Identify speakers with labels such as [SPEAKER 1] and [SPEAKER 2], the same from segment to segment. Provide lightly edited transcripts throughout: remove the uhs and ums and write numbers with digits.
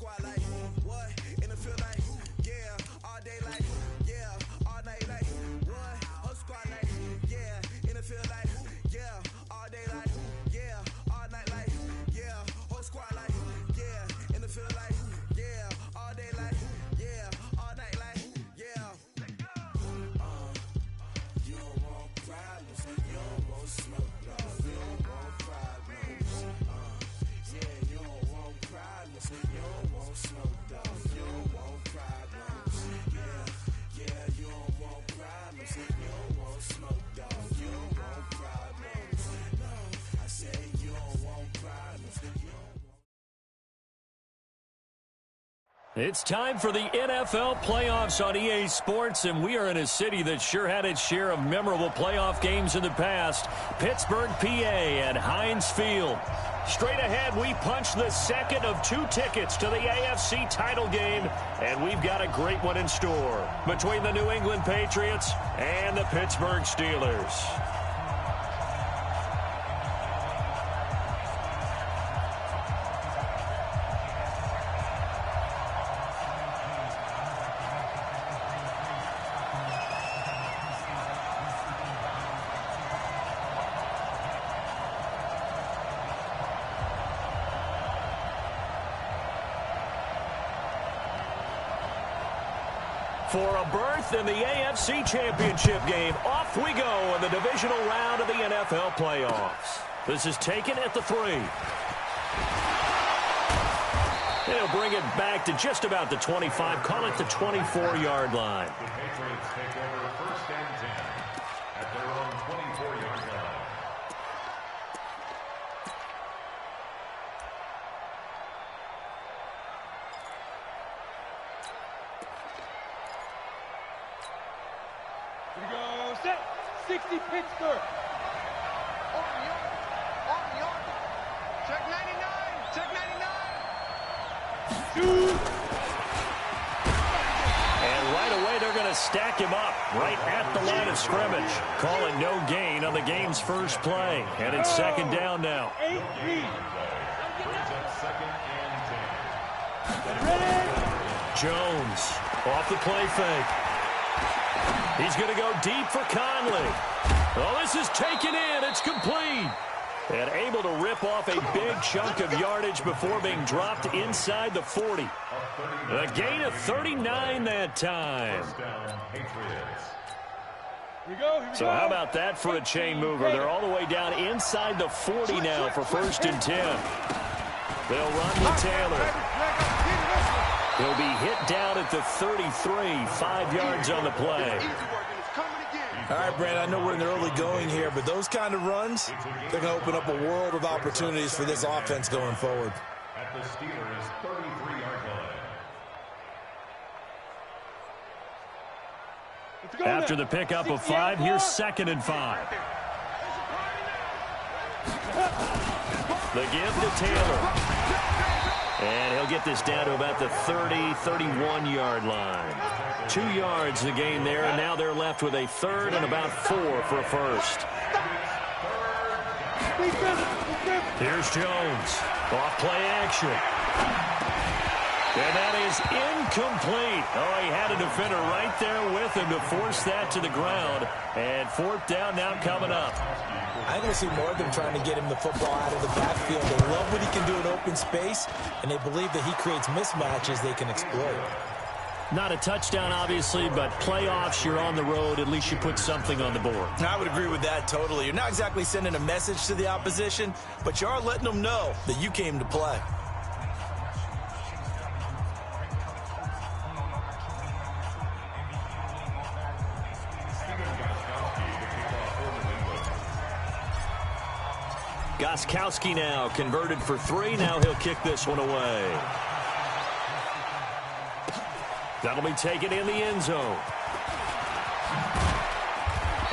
[SPEAKER 1] squad like what? In the field like yeah, all day like yeah, all night like what? Whole squad like yeah, in the field like yeah, all day like yeah, all night like yeah, whole squad like yeah, in the field like yeah, all day like yeah, all night like yeah. You don't want problems, you don't want smoke, no, you don't want problems. Yeah, you don't want problems, you don't want smoke, dog, you don't want problems. Yeah, you don't want problems, you don't want smoke, dog, you don't want problems. No, I say you don't want problems, you don't want.
[SPEAKER 2] It's time for the NFL playoffs on EA Sports, and we are in a city that sure had its share of memorable playoff games in the past, Pittsburgh, PA at Heinz Field. Straight ahead, we punch the second of 2 tickets to the AFC title game, and we've got a great one in store between the New England Patriots and the Pittsburgh Steelers. For a berth in the AFC Championship game, off we go in the divisional round of the NFL playoffs. This is taken at the 3. And he'll bring it back to just about the 25, call it the 24-yard line.
[SPEAKER 3] The Patriots take over 1st and 10 at their own 24-yard line.
[SPEAKER 4] Here we go, set, 60 Pittsburgh.
[SPEAKER 5] On the yard, check 99,
[SPEAKER 4] Shoot.
[SPEAKER 2] And right away, they're going to stack him up right at the line of scrimmage. Calling no gain on the game's first play. And it's 2nd down now.
[SPEAKER 4] 8-3.
[SPEAKER 3] Brings up 2nd and 10.
[SPEAKER 2] Jones off the play fake. He's going to go deep for Conley. Oh, this is taken in. It's complete. And able to rip off a big chunk of yardage before being dropped inside the 40. A gain of 39 that time.
[SPEAKER 3] First down, Patriots.
[SPEAKER 4] Here we go.
[SPEAKER 2] So how about that for a chain mover? They're all the way down inside the 40 now for 1st and 10. They'll run with Taylor. He'll be hit down at the 33, 5 yards on the play.
[SPEAKER 6] All right, Brandon, I know we're in the early going here, but those kind of runs, they're going to open up a world of opportunities for this offense going forward.
[SPEAKER 3] At the Steelers' 33-yard line.
[SPEAKER 2] After the pickup of 5, here's 2nd and 5. The give to Taylor. And he'll get this down to about the 30, 31-yard line. 2 yards the gain there, and now they're left with a 3rd and about 4 for a 1st. Here's Jones. Off play action. And that is incomplete. Oh, he had a defender right there with him to force that to the ground. And 4th down now coming up.
[SPEAKER 6] I think we'll see more of them trying to get him the football out of the backfield. They love what he can do in open space, and they believe that he creates mismatches they can exploit.
[SPEAKER 2] Not a touchdown, obviously, but playoffs, you're on the road. At least you put something on the board.
[SPEAKER 6] I would agree with that totally. You're not exactly sending a message to the opposition, but you are letting them know that you came to play.
[SPEAKER 2] Gostkowski now converted for 3. Now he'll kick this one away. That'll be taken in the end zone.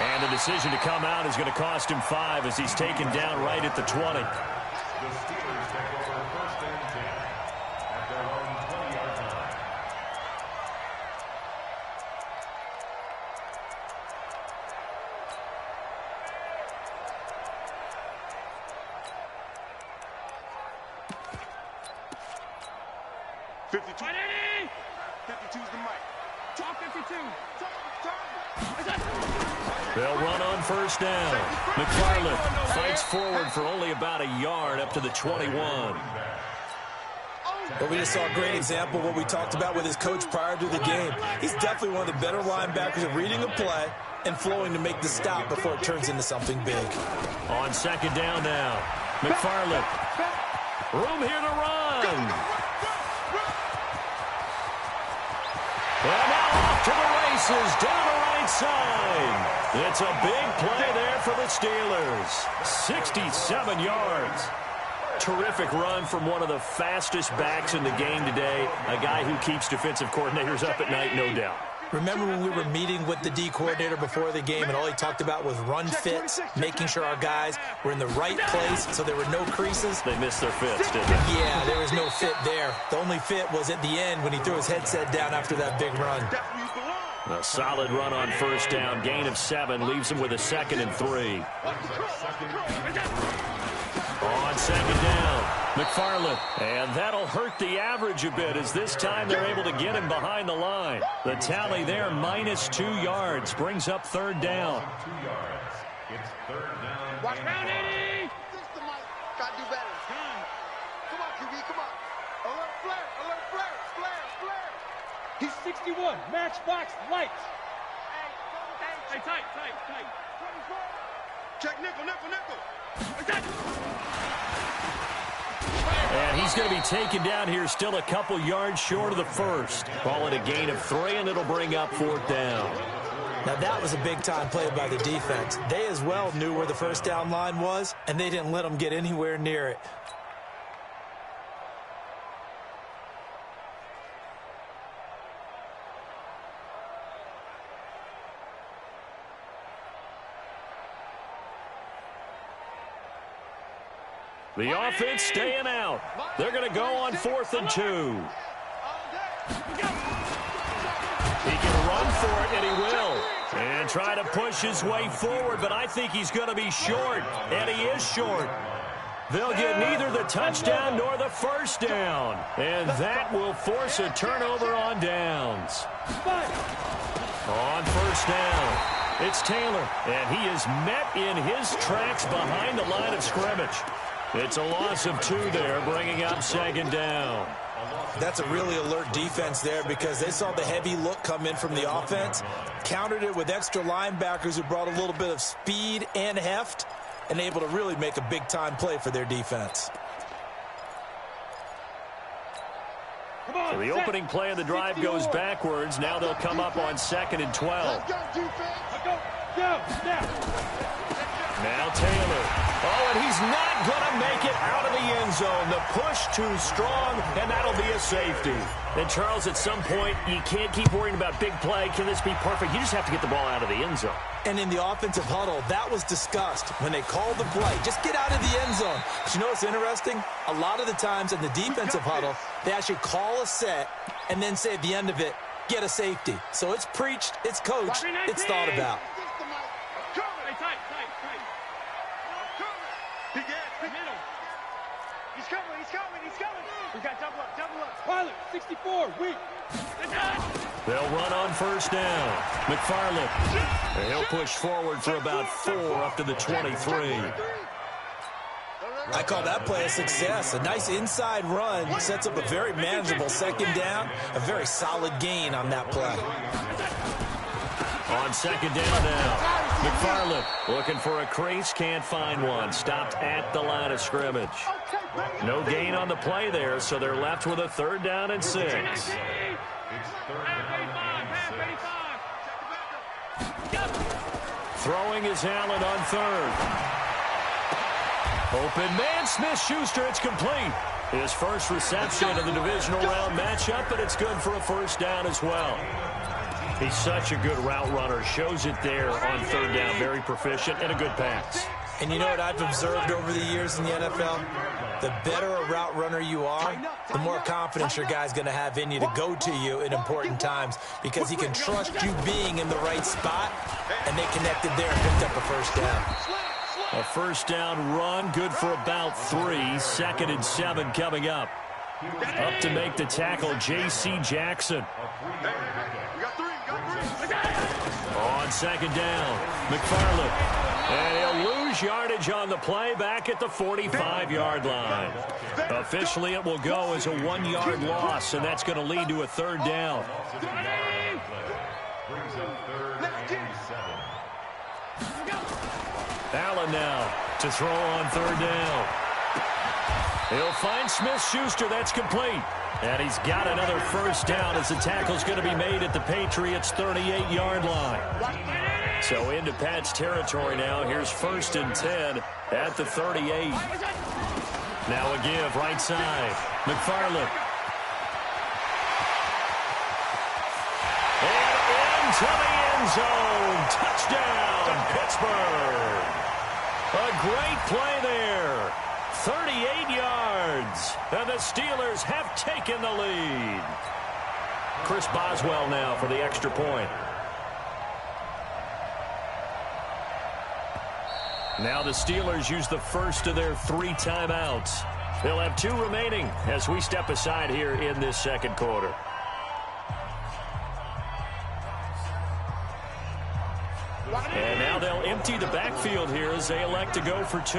[SPEAKER 2] And the decision to come out is going to cost him 5 as he's taken down right at the 20.
[SPEAKER 3] The Steelers take over 1st and 10 at their own 20-yard line.
[SPEAKER 5] 52. 52's the mic. Talk 52.
[SPEAKER 2] They'll run on first down. McFarland fights forward for only about a yard up to the 21.
[SPEAKER 6] But we just saw a great example of what we talked about with his coach prior to the game. He's definitely one of the better linebackers at reading a play and flowing to make the stop before it turns into something big.
[SPEAKER 2] On second down now, McFarland. Room here to run. And now off to the races, down the right side. It's a big play there for the Steelers. 67 yards. Terrific run from one of the fastest backs in the game today. A guy who keeps defensive coordinators up at night, no doubt.
[SPEAKER 6] Remember when we were meeting with the D coordinator before the game and all he talked about was run fits, making sure our guys were in the right place so there were no creases?
[SPEAKER 2] They missed their fits, didn't they?
[SPEAKER 6] Yeah, there was no fit there. The only fit was at the end when he threw his headset down after that big run.
[SPEAKER 2] A solid run on first down. Gain of 7 leaves him with a 2nd and 3. On second down, McFarland. And that'll hurt the average a bit as this time they're able to get him behind the line. The tally there, -2 yards, brings up third down.
[SPEAKER 3] 2 yards. It's third down.
[SPEAKER 5] Watch round 80. Gotta do better. Come on, QB, come on. Alert flare, alert flare, flare.
[SPEAKER 4] He's 61. Matchbox lights.
[SPEAKER 5] Hey, tight. Check nickel.
[SPEAKER 2] And he's going to be taken down here still a couple yards short of the first. Call it a gain of 3, and it'll bring up fourth down.
[SPEAKER 6] Now that was a big-time play by the defense. They as well knew where the first down line was, and they didn't let them get anywhere near it.
[SPEAKER 2] The offense staying out. They're going to go on 4th and 2. He can run for it, and he will. And try to push his way forward, but I think he's going to be short, and he is short. They'll get neither the touchdown nor the first down, and that will force a turnover on downs. On first down, it's Taylor, and he is met in his tracks behind the line of scrimmage. It's a loss of 2 there, bringing up second down.
[SPEAKER 6] That's a really alert defense there because they saw the heavy look come in from the offense, countered it with extra linebackers who brought a little bit of speed and heft, and able to really make a big-time play for their defense.
[SPEAKER 2] So the opening play of the drive goes backwards. Now they'll come up on 2nd and 12. Now Taylor. Oh, and he's not going to make it out of the end zone. The push too strong, and that'll be a safety. And, Charles, at some point, you can't keep worrying about big play. Can this be perfect? You just have to get the ball out of the end zone.
[SPEAKER 6] And in the offensive huddle, that was discussed when they called the play. Just get out of the end zone. But you know what's interesting? A lot of the times in the defensive huddle, they actually call a set and then say at the end of it, get a safety. So it's preached, it's coached, it's thought about.
[SPEAKER 5] He's coming. We got double up.
[SPEAKER 4] Pilot, 64, weak.
[SPEAKER 2] They'll run on first down. McFarland. And he'll push forward for about 4 up to the 23.
[SPEAKER 6] I call that play a success. A nice inside run sets up a very manageable second down. A very solid gain on that play.
[SPEAKER 2] On second down now. McFarland looking for a crease, can't find one. Stopped at the line of scrimmage. No gain on the play there, so they're left with a 3rd down and 6. Throwing is Allen on 3rd. Open man, Smith-Schuster, it's complete. His first reception of the divisional round matchup, but it's good for a 1st down as well. He's such a good route runner. Shows it there on 3rd down. Very proficient and a good pass.
[SPEAKER 6] And you know what I've observed over the years in the NFL? The better a route runner you are, the more confidence your guy's going to have in you to go to you in important times because he can trust you being in the right spot, and they connected there and picked up a 1st down.
[SPEAKER 2] A 1st down run, good for about 3. 2nd and 7 coming up. Up to make the tackle, J.C. Jackson.
[SPEAKER 5] Hey, we got three.
[SPEAKER 2] On second down, McFarland. And he'll lose yardage on the play back at the 45-yard line. Officially, it will go as a 1-yard loss, and that's going to lead to a third down.
[SPEAKER 3] Brings up 3rd and 7.
[SPEAKER 2] Allen now to throw on third down. He'll find Smith-Schuster. That's complete. And he's got another first down as the tackle's going to be made at the Patriots' 38-yard line. So into Pat's territory now. Here's 1st and 10 at the 38. Now a give right side. McFarland. And into the end zone. Touchdown, Pittsburgh. A great play there. 38 yards. And the Steelers have taken the lead. Chris Boswell now for the extra point. Now the Steelers use the first of their 3 timeouts. They'll have 2 remaining as we step aside here in this second quarter. And now they'll empty the backfield here as they elect to go for 2.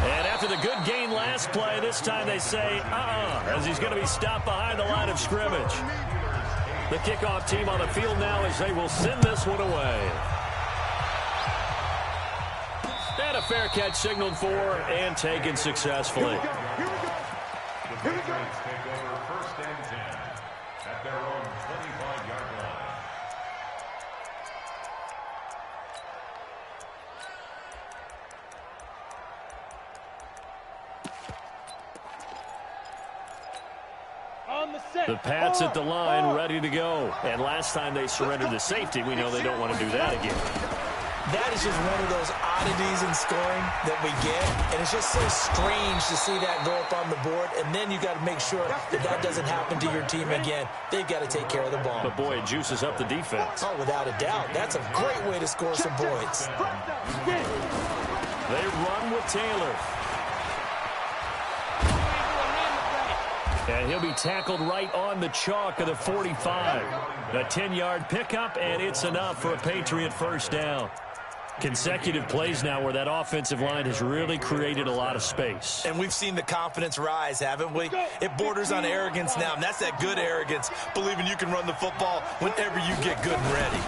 [SPEAKER 2] And after the good gain last play, this time they say, as he's going to be stopped behind the line of scrimmage. The kickoff team on the field now as they will send this one away. And a fair catch signaled for and taken successfully.
[SPEAKER 3] The Patriots take over 1st and 10 at their own 25-yard line.
[SPEAKER 2] The Pats at the line, ready to go. And last time they surrendered to safety, we know they don't want to do that again.
[SPEAKER 6] That is just one of those oddities in scoring that we get, and it's just so strange to see that go up on the board, and then you got to make sure that that doesn't happen to your team again. They've got to take care of the ball.
[SPEAKER 2] But, boy, it juices up the defense.
[SPEAKER 6] Oh, without a doubt. That's a great way to score some points.
[SPEAKER 2] They run with Taylor. And he'll be tackled right on the chalk of the 45. A 10-yard pickup, and it's enough for a Patriot first down. Consecutive plays now where that offensive line has really created a lot of space.
[SPEAKER 6] And we've seen the confidence rise, haven't we? It borders on arrogance now, and that's that good arrogance, believing you can run the football whenever you get good and ready.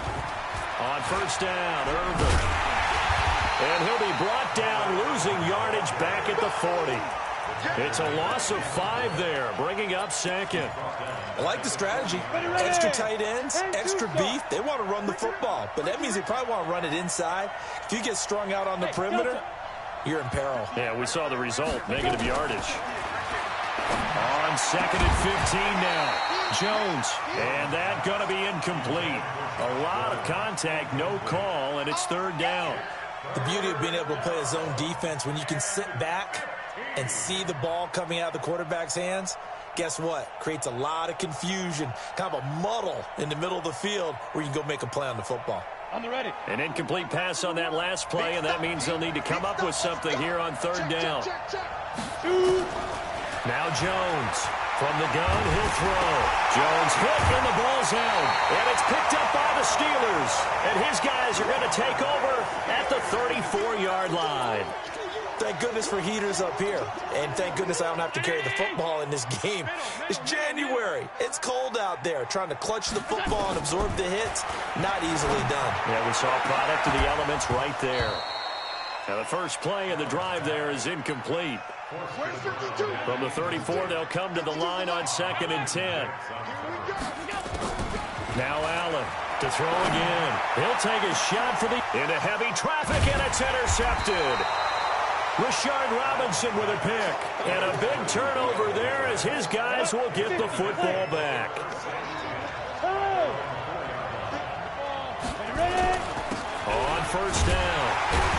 [SPEAKER 2] On first down, Irvin. And he'll be brought down, losing yardage back at the 40. It's a loss of 5 there, bringing up second.
[SPEAKER 6] I like the strategy. Extra tight ends, extra beef. They want to run the football, but that means they probably want to run it inside. If you get strung out on the perimeter, you're in peril.
[SPEAKER 2] Yeah, we saw the result, negative yardage. On second and 15 now, Jones. And that going to be incomplete. A lot of contact, no call, and it's third down.
[SPEAKER 6] The beauty of being able to play a zone defense when you can sit back and see the ball coming out of the quarterback's hands, guess what? Creates a lot of confusion, kind of a muddle in the middle of the field where you can go make a play on the football.
[SPEAKER 4] On the ready.
[SPEAKER 2] An incomplete pass on that last play, and that means they'll need to come up with something here on third down. Now Jones. From the gun, he'll throw. Jones hit, and the ball's out. And it's picked up by the Steelers. And his guys are going to take over at the 34-yard line.
[SPEAKER 6] Thank goodness for heaters up here. And thank goodness I don't have to carry the football in this game. It's January. It's cold out there. Trying to clutch the football and absorb the hits, not easily done.
[SPEAKER 2] Yeah, we saw a product of the elements right there. Now the first play of the drive there is incomplete. From the 34, they'll come to the line on second and 10. Now Allen to throw again. He'll take a shot for the into heavy traffic, and it's intercepted. Rashard Robinson with a pick. And a big turnover there as his guys will get the football back. On first down,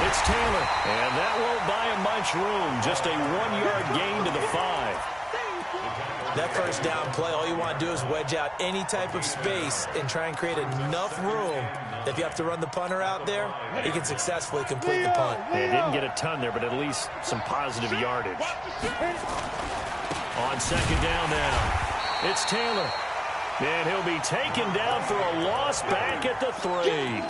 [SPEAKER 2] it's Taylor. And that won't buy him much room. Just a 1-yard gain to the 5.
[SPEAKER 6] That first down play, all you want to do is wedge out any type of space and try and create enough room that if you have to run the punter out there, he can successfully complete the punt.
[SPEAKER 2] They didn't get a ton there, but at least some positive yardage. On second down now, it's Taylor. And he'll be taken down for a loss back at the 3.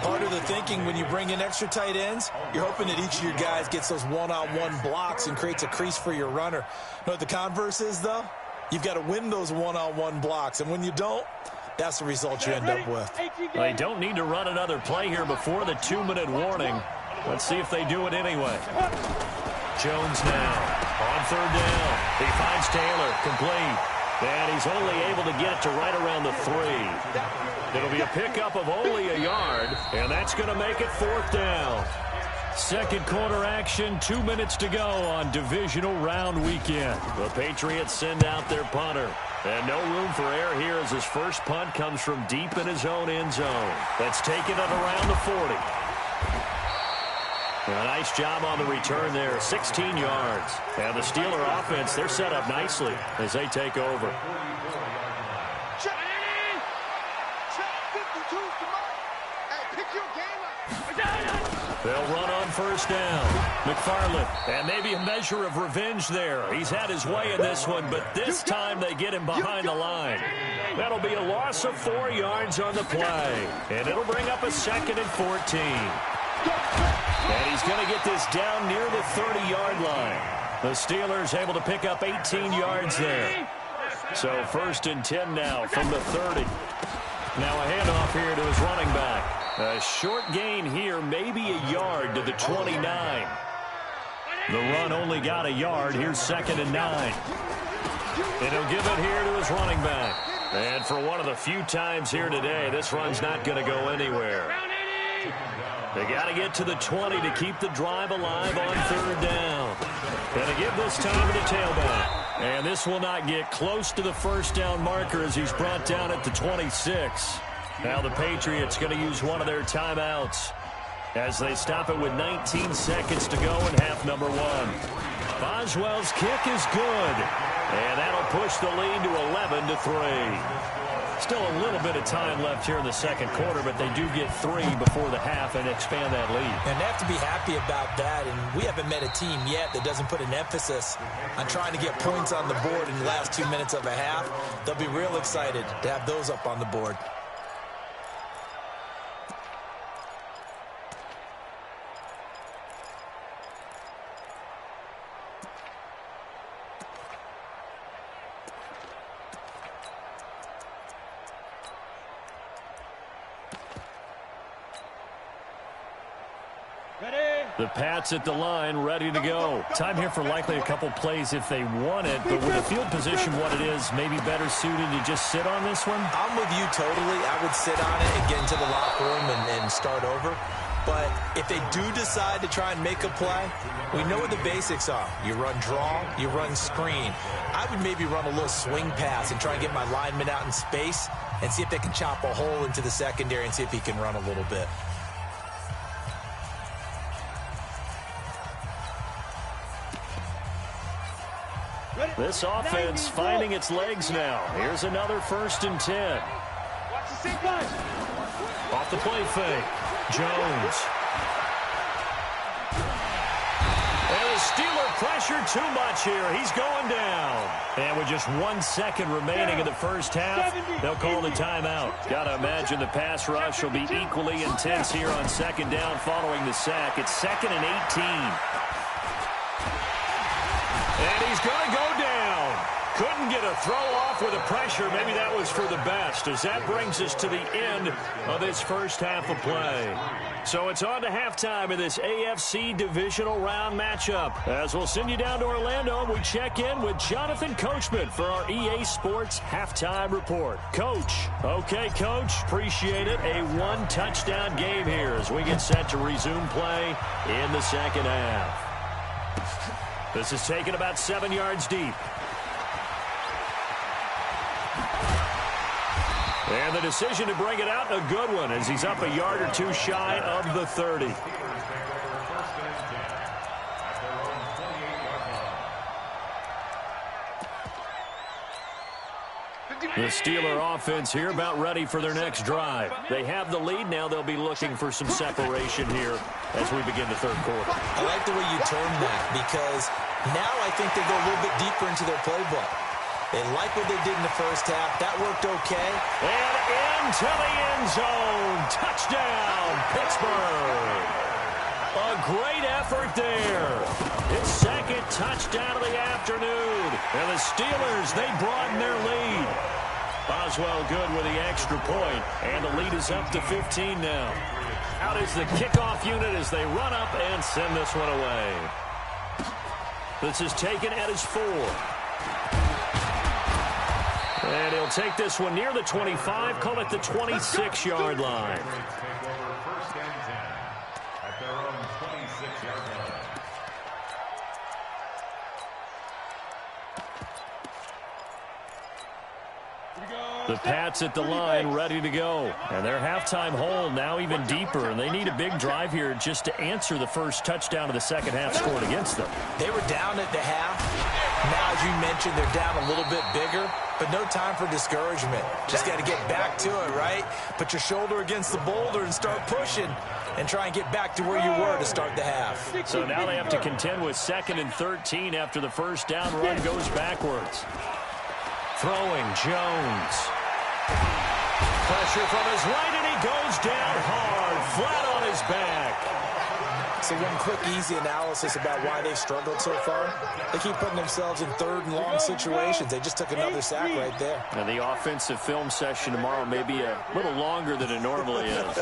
[SPEAKER 6] Part of the thinking when you bring in extra tight ends, you're hoping that each of your guys gets those one-on-one blocks and creates a crease for your runner. You know what the converse is, though? You've got to win those one-on-one blocks, and when you don't, that's the result you end up with.
[SPEAKER 2] They don't need to run another play here before the 2-minute warning. Let's see if they do it anyway. Jones now on third down. He finds Taylor, complete. And he's only able to get it to right around the 3. It'll be a pickup of only a yard, and that's going to make it fourth down. Second quarter action, 2 minutes to go on divisional round weekend. The Patriots send out their punter. And no room for error here as his first punt comes from deep in his own end zone. That's taken it around the 40. A nice job on the return there, 16 yards. And the Steeler offense, they're set up nicely as they take over.
[SPEAKER 5] Check 52, come on. Hey, pick your game up.
[SPEAKER 2] They'll run on first down. McFarland, and maybe a measure of revenge there. He's had his way in this one, but this time they get him behind the line. That'll be a loss of 4 yards on the play. And it'll bring up a 2nd and 14. And he's going to get this down near the 30-yard line. The Steelers able to pick up 18 yards there. So 1st and 10 now from the 30. Now a handoff here to his running back. A short gain here, maybe a yard to the 29. The run only got a yard. Here's 2nd and 9. And he'll give it here to his running back. And for one of the few times here today, this run's not going to go anywhere. They got to get to the 20 to keep the drive alive on third down. Going to give this time to the tailback. And this will not get close to the first down marker as he's brought down at the 26. Now the Patriots going to use one of their timeouts as they stop it with 19 seconds to go in half number 1. Boswell's kick is good. And that'll push the lead to 11-3. Still a little bit of time left here in the second quarter, but they do get 3 before the half and expand that lead.
[SPEAKER 6] And they have to be happy about that, and we haven't met a team yet that doesn't put an emphasis on trying to get points on the board in the last 2 minutes of a half. They'll be real excited to have those up on the board.
[SPEAKER 2] The Pats at the line, ready to go. Time here for likely a couple plays if they want it, but with the field position what it is, maybe better suited to just sit on this one?
[SPEAKER 6] I'm with you totally. I would sit on it and get into the locker room and start over. But if they do decide to try and make a play, we know what the basics are. You run draw, you run screen. I would maybe run a little swing pass and try and get my lineman out in space and see if they can chop a hole into the secondary and see if he can run a little bit.
[SPEAKER 2] This offense finding its legs now. Here's another 1st and 10. Off the play fake. Jones. And the Steeler pressure too much here. He's going down. And with just 1 second remaining in the first half, they'll call the timeout. Got to imagine the pass rush will be equally intense here on second down following the sack. It's 2nd and 18. And he's going to go down. Couldn't get a throw off with the pressure. Maybe that was for the best, as that brings us to the end of this first half of play. So it's on to halftime in this AFC Divisional Round matchup. As we'll send you down to Orlando, we check in with Jonathan Coachman for our EA Sports Halftime Report. Coach. Okay, Coach. Appreciate it. A 1-touchdown game here as we get set to resume play in the second half. This is taken about 7 yards deep. And the decision to bring it out, a good one, as he's up a yard or two shy of the 30. The Steeler offense here about ready for their next drive. They have the lead. Now they'll be looking for some separation here as we begin the third quarter.
[SPEAKER 6] I like the way you termed that because now I think they go a little bit deeper into their playbook. They like what they did in the first half. That worked okay.
[SPEAKER 2] And into the end zone. Touchdown, Pittsburgh. A great effort there. His second touchdown of the afternoon. And the Steelers, they broaden their lead. Boswell good with the extra point, and the lead is up to 15 now. Out is the kickoff unit as they run up and send this one away. This is taken at his 4. And he'll take this one near the 25, call it the 26-yard line. The Pats at the line ready to go. And their halftime hole now even deeper. And they need a big drive here just to answer the first touchdown of the second half scored against them.
[SPEAKER 6] They were down at the half. Now, as you mentioned, they're down a little bit bigger. But no time for discouragement. Just got to get back to it, right? Put your shoulder against the boulder and start pushing. And try and get back to where you were to start the half.
[SPEAKER 2] So now they have to contend with 2nd and 13 after the first down run goes backwards. Throwing, Jones. Pressure from his right, and he goes down hard, flat on his back.
[SPEAKER 6] So one quick, easy analysis about why they've struggled so far. They keep putting themselves in 3rd and long situations. They just took another sack right there.
[SPEAKER 2] And the offensive film session tomorrow may be a little longer than it normally is.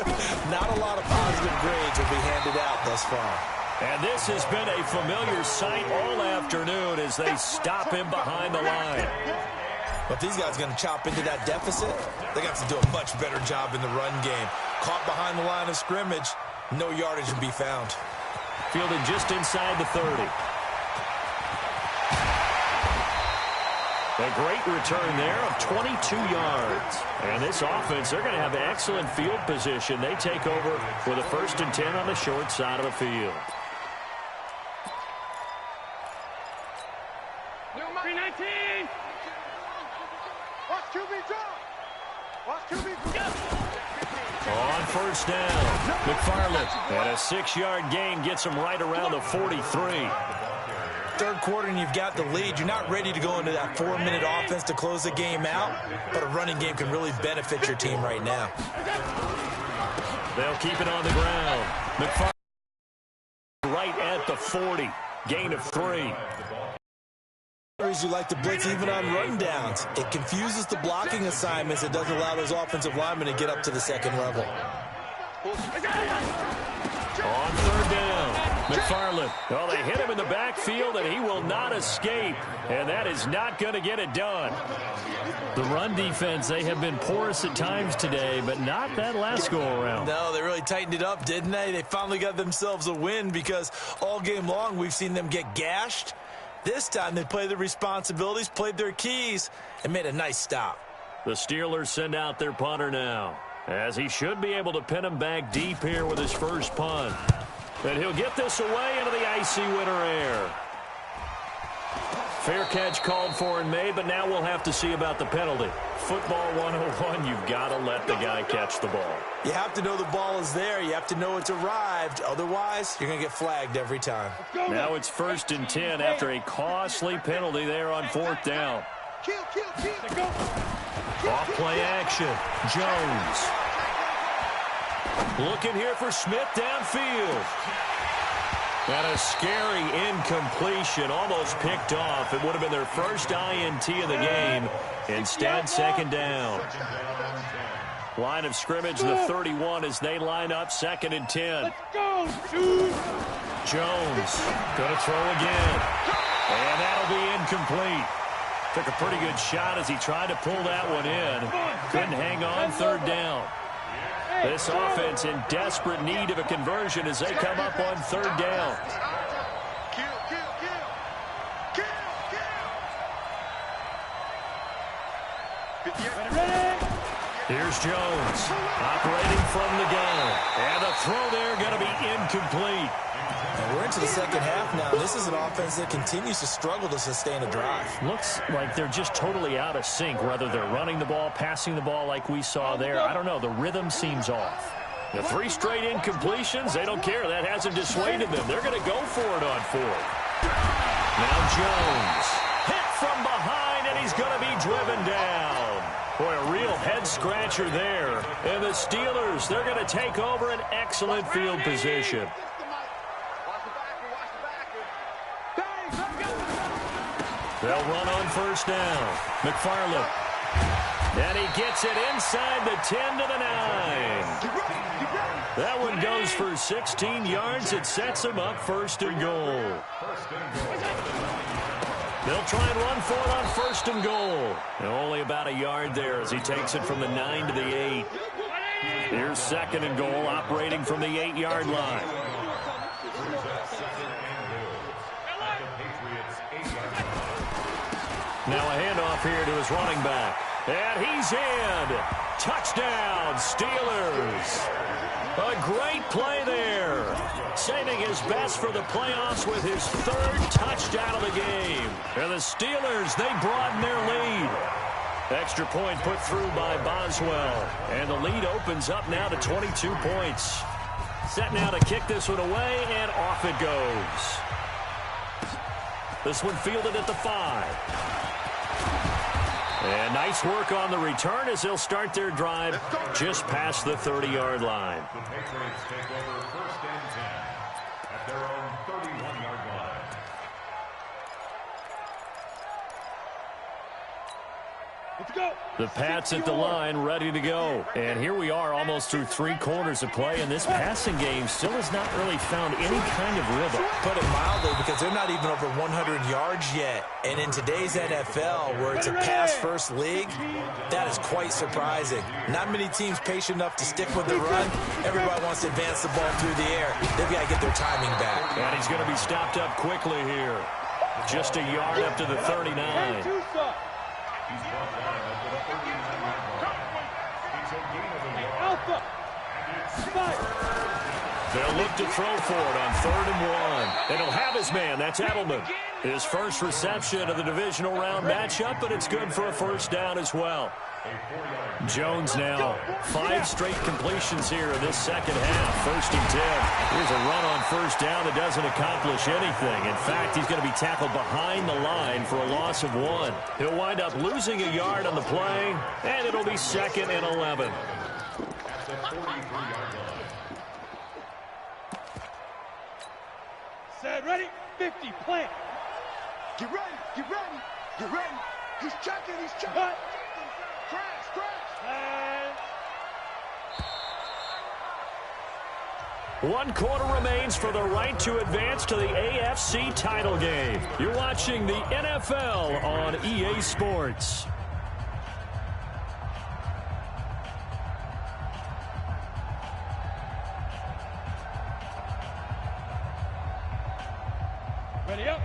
[SPEAKER 6] Not a lot of positive grades will be handed out thus far.
[SPEAKER 2] And this has been a familiar sight all afternoon as they stop him behind the line.
[SPEAKER 6] But these guys are going to chop into that deficit. They got to do a much better job in the run game. Caught behind the line of scrimmage, no yardage to be found.
[SPEAKER 2] Fielded just inside the 30. A great return there of 22 yards. And this offense, they're going to have excellent field position. They take over with a 1st and 10 on the short side of the field. On first down, McFarland, and a 6-yard gain gets him right around the 43.
[SPEAKER 6] 3rd quarter and you've got the lead. You're not ready to go into that 4-minute offense to close the game out, but a running game can really benefit your team right now.
[SPEAKER 2] They'll keep it on the ground. McFarland right at the 40, gain of 3.
[SPEAKER 6] You like to blitz even on run downs. It confuses the blocking assignments. It doesn't allow those offensive linemen to get up to the 2nd level.
[SPEAKER 2] On 3rd down, McFarland. Well, they hit him in the backfield, and he will not escape. And that is not going to get it done. The run defense, they have been porous at times today, but not that last go-around.
[SPEAKER 6] No, they really tightened it up, didn't they? They finally got themselves a win because all game long we've seen them get gashed. This time they played their responsibilities, played their keys, and made a nice stop.
[SPEAKER 2] The Steelers send out their punter now, as he should be able to pin him back deep here with his first punt. And he'll get this away into the icy winter air. Fair catch called for and made, but now we'll have to see about the penalty. Football 101, you've got to let the guy catch the ball.
[SPEAKER 6] You have to know the ball is there. You have to know it's arrived. Otherwise, you're going to get flagged every time.
[SPEAKER 2] Now it's 1st and 10 after a costly penalty there on 4th down. Off play action. Jones. Looking here for Smith downfield. And a scary incompletion, almost picked off. It would have been their first INT of the game. Instead, 2nd down. Line of scrimmage, the 31, as they line up 2nd and 10.
[SPEAKER 4] Let's go, dude.
[SPEAKER 2] Jones going to throw again. And that'll be incomplete. Took a pretty good shot as he tried to pull that one in. Couldn't hang on 3rd down. This offense in desperate need of a conversion as they come up on 3rd down. Here's Jones operating from the gun. And the throw there going to be incomplete.
[SPEAKER 6] And we're into the second half now. This is an offense that continues to struggle to sustain a drive.
[SPEAKER 2] Looks like they're just totally out of sync, whether they're running the ball, passing the ball like we saw there. I don't know. The rhythm seems off. The 3 straight incompletions, they don't care. That hasn't dissuaded them. They're going to go for it on 4th. Now Jones. Hit from behind, and he's going to be driven down. Boy, a real head-scratcher there. And the Steelers, they're going to take over an excellent field position. They'll run on first down. McFarland. And he gets it inside the 10 to the 9. That one goes for 16 yards. It sets him up 1st and goal. They'll try and run for it on 1st and goal. And only about a yard there as he takes it from the 9 to the 8. Here's 2nd and goal, operating from the 8-yard line. Now a handoff here to his running back. And he's in. Touchdown, Steelers. A great play there. Saving his best for the playoffs with his 3rd touchdown of the game. And the Steelers, they broaden their lead. Extra point put through by Boswell. And the lead opens up now to 22 points. Set now to kick this one away, and off it goes. This one fielded at the 5. And nice work on the return as they'll start their drive just past the 30-yard line.
[SPEAKER 3] The Patriots take over 1st and 10 at their own 31-yard line.
[SPEAKER 4] Let's go.
[SPEAKER 2] The Pats at the line, ready to go. And here we are almost through 3 quarters of play, and this passing game still has not really found any kind of rhythm.
[SPEAKER 6] Put it mildly, because they're not even over 100 yards yet. And in today's NFL, where it's a pass-first league, that is quite surprising. Not many teams patient enough to stick with the run. Everybody wants to advance the ball through the air. They've got to get their timing back.
[SPEAKER 2] And he's going to be stopped up quickly here. Just a yard up to the 39.
[SPEAKER 3] He's brought down at the 39-yard line. It's a gain of a yard.
[SPEAKER 4] Alpha.
[SPEAKER 2] They'll look to throw for it on 3rd and 1. And he'll have his man. That's Edelman. His first reception of the divisional round matchup, but it's good for a 1st down as well. Jones now. 5 straight completions here in this second half. 1st and 10. Here's a run on 1st down that doesn't accomplish anything. In fact, he's going to be tackled behind the line for a loss of 1. He'll wind up losing a yard on the play, and it'll be 2nd and 11.
[SPEAKER 3] At the 43-yard line.
[SPEAKER 4] Set, ready, 50, plant.
[SPEAKER 5] Get ready, get ready, get ready. He's checking, he's checking.
[SPEAKER 4] Cut.
[SPEAKER 5] Crash, crash.
[SPEAKER 4] And
[SPEAKER 2] 1 quarter remains for the right to advance to the AFC title game. You're watching the NFL on EA Sports.
[SPEAKER 4] ready up.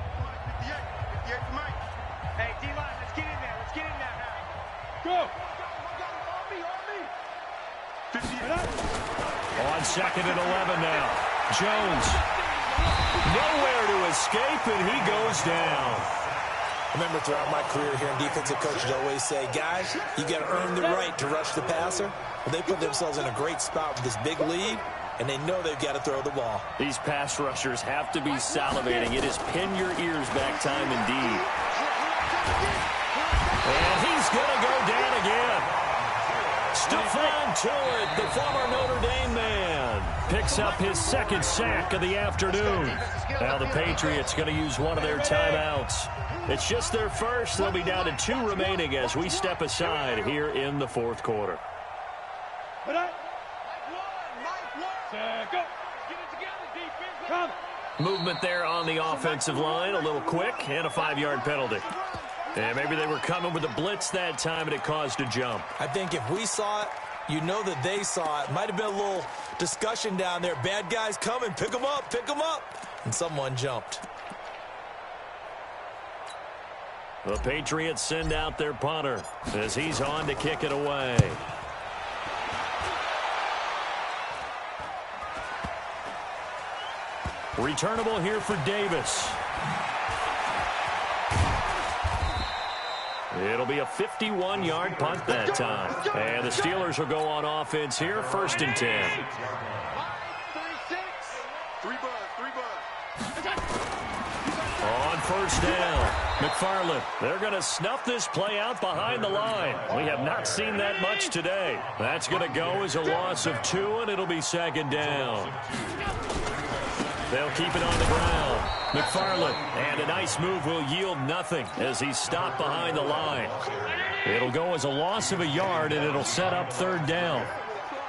[SPEAKER 5] 58 to Mike.
[SPEAKER 7] Hey, D-line, let's get in there. Let's get in there now.
[SPEAKER 4] Go.
[SPEAKER 5] On me, on me.
[SPEAKER 4] 58 up.
[SPEAKER 2] On 2nd and 11 now. Jones. Nowhere to escape, and he goes down.
[SPEAKER 6] I remember throughout my career here in defensive coaches always say, guys, you got to earn the right to rush the passer. Well, they put themselves in a great spot with this big lead, and they know they've got to throw the ball.
[SPEAKER 2] These pass rushers have to be salivating. It is pin your ears back time indeed. And he's going to go down again. Stephon Tuitt, the former Notre Dame man, picks up his 2nd sack of the afternoon. Now the Patriots going to use one of their timeouts. It's just their first. They'll be down to 2 remaining as we step aside here in the 4th quarter.
[SPEAKER 4] Set, go. Get it together, defense. Come.
[SPEAKER 2] Movement there on the offensive line, a little quick, and a 5-yard penalty. And maybe they were coming with a blitz that time, and it caused a jump.
[SPEAKER 6] I think if we saw it, you know that they saw it. Might have been a little discussion down there. Bad guys coming. Pick them up. Pick them up. And someone jumped.
[SPEAKER 2] The Patriots send out their punter as he's on to kick it away. Returnable here for Davis. It'll be a 51-yard punt that time. And the Steelers will go on offense here, 1st and 10.
[SPEAKER 5] 36. Three buzz.
[SPEAKER 2] On 1st down, McFarland. They're going to snuff this play out behind the line. We have not seen that much today. That's going to go as a loss of 2, and it'll be 2nd down. They'll keep it on the ground. McFarland, and a nice move will yield nothing as he's stopped behind the line. It'll go as a loss of a yard, and it'll set up 3rd down.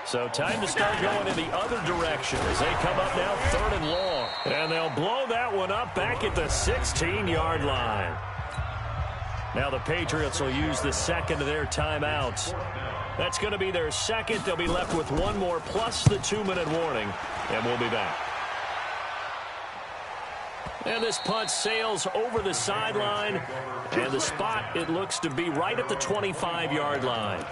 [SPEAKER 2] So time to start going in the other direction as they come up now 3rd and long. And they'll blow that one up back at the 16-yard line. Now the Patriots will use the 2nd of their timeouts. That's going to be their 2nd. They'll be left with 1 more plus the 2-minute warning, and we'll be back. And this punt sails over the sideline, and the spot, it looks to be right at the 25-yard line.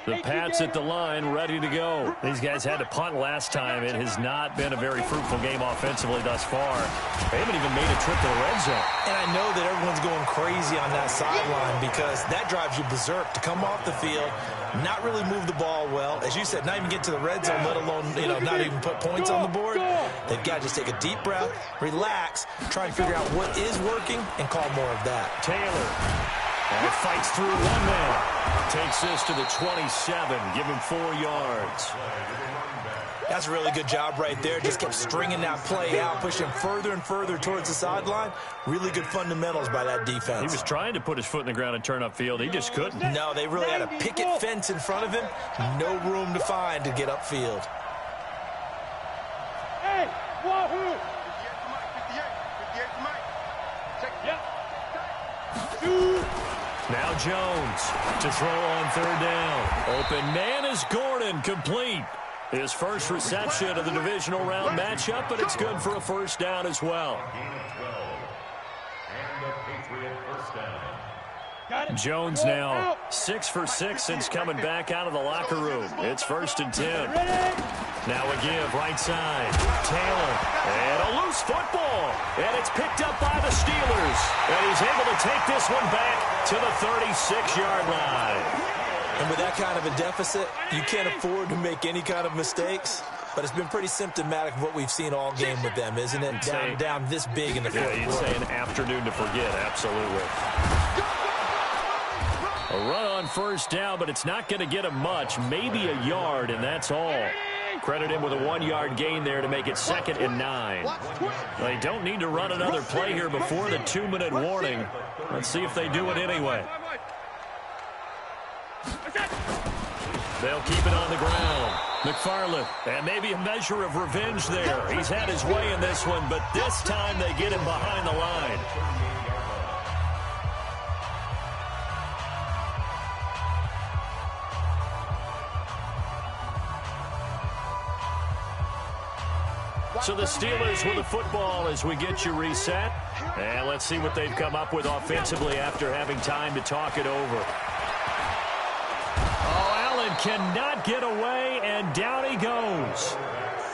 [SPEAKER 2] The Pats at the line, ready to go. These guys had to punt last time. It has not been a very fruitful game offensively thus far. They haven't even made a trip to the red zone.
[SPEAKER 6] And I know that everyone's going crazy on that sideline because that drives you berserk to come off the field, not really move the ball well. As you said, not even get to the red zone, let alone, not even put points on the board. They've got to just take a deep breath, relax, try and figure out what is working, and call more of that.
[SPEAKER 2] Taylor. And it fights through 1 man. Takes this to the 27. Give him 4 yards.
[SPEAKER 6] That's a really good job right there. Just kept stringing that play out, pushing further and further towards the sideline. Really good fundamentals by that defense.
[SPEAKER 2] He was trying to put his foot in the ground and turn upfield. He just couldn't.
[SPEAKER 6] No, they really had a picket fence in front of him. No room to find to get upfield.
[SPEAKER 4] Hey, wahoo!
[SPEAKER 5] 58 to Mike.
[SPEAKER 4] Yeah.
[SPEAKER 2] Now Jones to throw on 3rd down. Open man is Gordon, complete. His first reception of the divisional round matchup, but it's good for a 1st down as well. Jones now 6 for 6 since coming back out of the locker room. It's 1st and 10. Now a give right side. Taylor. And a loose football. And it's picked up by the Steelers. And he's able to take this one back to the 36-yard line.
[SPEAKER 6] And with that kind of a deficit, you can't afford to make any kind of mistakes. But it's been pretty symptomatic of what we've seen all game with them, isn't it? Down this big in the fourth quarter.
[SPEAKER 2] You'd say an afternoon to forget, absolutely. A run on 1st down, but it's not going to get him much. Maybe a yard, and that's all. Credit him with a 1-yard gain there to make it 2nd and 9. They don't need to run another play here before the 2-minute warning. Let's see if they do it anyway. They'll keep it on the ground. McFarland, and maybe a measure of revenge there. He's had his way in this one, but this time they get him behind the line. So the Steelers with the football as we get you reset. And let's see what they've come up with offensively after having time to talk it over. Oh, Allen cannot get away, and down he goes.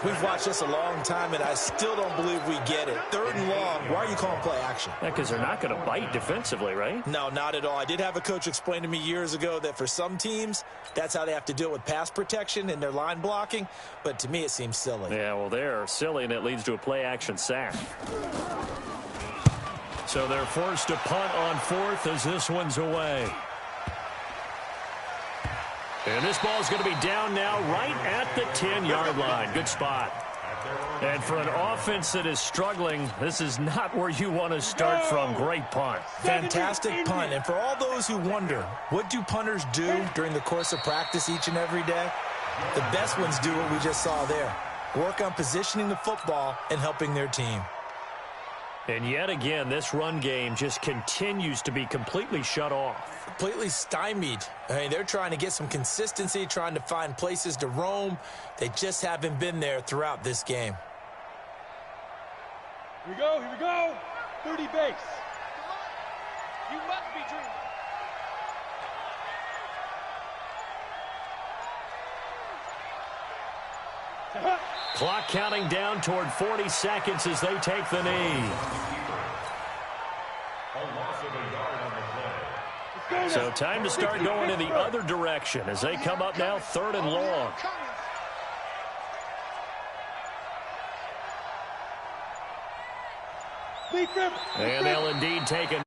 [SPEAKER 6] We've watched this a long time, and I still don't believe we get it. 3rd and long. Why are you calling play action?
[SPEAKER 2] Yeah, because they're not going to bite defensively, right?
[SPEAKER 6] No, not at all. I did have a coach explain to me years ago that for some teams, that's how they have to deal with pass protection and their line blocking. But to me, it seems silly.
[SPEAKER 2] Yeah, well, they're silly, and it leads to a play-action sack. So they're forced to punt on 4th as this one's away. And this ball's going to be down now right at the 10-yard line. Good spot. And for an offense that is struggling, this is not where you want to start from. Great punt.
[SPEAKER 6] Fantastic punt. And for all those who wonder, what do punters do during the course of practice each and every day? The best ones do what we just saw there. Work on positioning the football and helping their team.
[SPEAKER 2] And yet again, this run game just continues to be completely shut off.
[SPEAKER 6] Completely stymied. I mean, they're trying to get some consistency, trying to find places to roam. They just haven't been there throughout this game.
[SPEAKER 4] Here we go. 30 base. You must be dreaming.
[SPEAKER 2] Clock counting down toward 40 seconds as they take the knee.
[SPEAKER 3] A loss of a yard on the play.
[SPEAKER 2] So time to start going in the other direction as they come up now 3rd and long.
[SPEAKER 4] Defense.
[SPEAKER 2] And they'll indeed take a